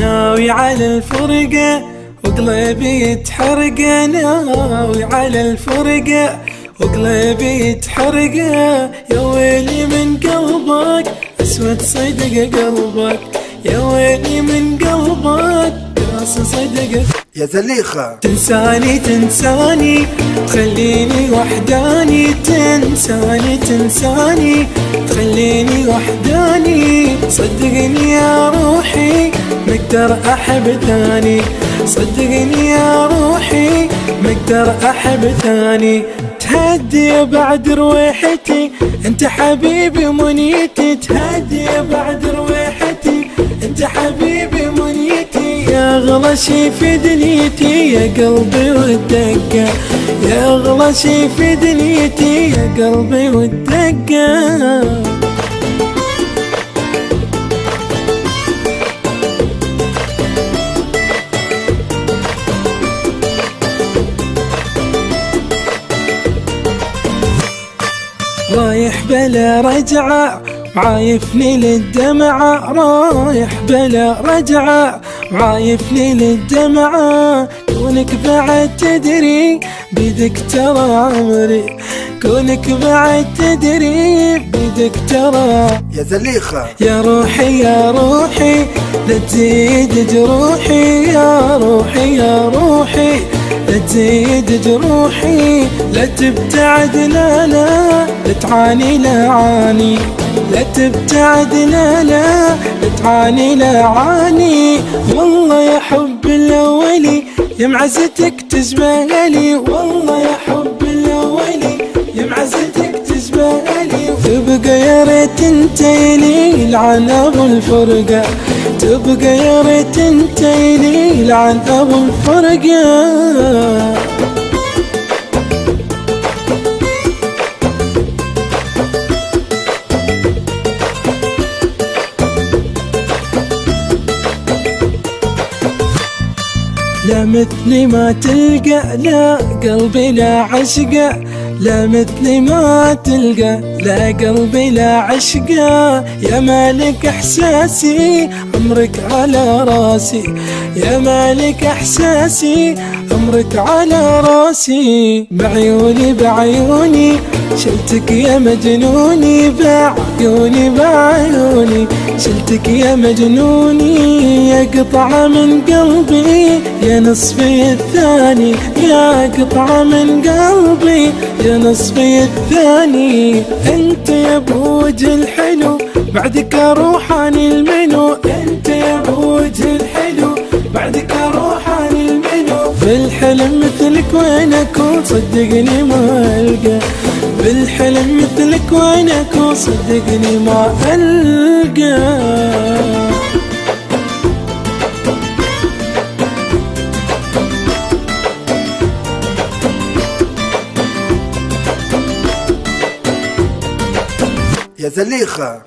ناوي على الفرقة وقلبي يتحرق، ناوي على الفرقة وقلبي يتحرق. يا ويلي من قلبك اسود صدق قلبك، يا ويلي من قلبك راس صدق. يا زليخة تنساني تنساني تخليني وحداني، تنساني تنساني تخليني وحداني. صدقني يا روحي ما اقدر احب ثاني، صدقني يا روحي ما اقدر احب ثاني. تهدي بعد رويحتي انت حبيبي منيتي، تهدي بعد رويحتي انت حبيبي منيتي. يا اغلى شي في دنيتي يا قلبي والدقة، يا اغلى شي في دنيتي يا قلبي والدقة. رايح بلا رجعة عايفني للدمعة، رايح بلا رجعة عايفني للدمعة. كونك بعد تدري بيدك ترى عمري، كونك بعد تدري بيدك ترى. يا زليخة يا روحي يا روحي لا تزيد جروحي، يا روحي يا روحي لا تزيد جروحي. لا تبتعد لا لا لا تعاني لا عاني، لا تبتعد لا لا لا تعاني لا عاني. والله يا حب الاولي يا معزتك تزبالي، والله يا حب الاولي يا معزتك تزبالي. تبقى يا ريت انت لي لعن ابو الفرقة، تبقى يا ريت انت لي لعن ابو الفرقة. لا مثلي ما تلقى لا قلبي لا عشقه، لا مثلي ما تلقى لا قلبي لا عشقه. يا مالك احساسي عمرك على راسي، يا مالك احساسي عمرك على راسي. بعيوني بعيوني شلتك يا مجنوني، بعيوني بعيوني شلتك يا مجنوني. يا قطعة من قلبي يا نصفي الثاني، يا قطعة من قلبي يا نصفي الثاني. انت يا بوجه الحلو بعدك اروح عن المنو، انت يا بوجه الحلو بعدك اروح عن المنو. بالحلم مثلك وين اكون صدقني ما القى، بالحلم مثلك وين اكون صدقني ما القى. يا زليخة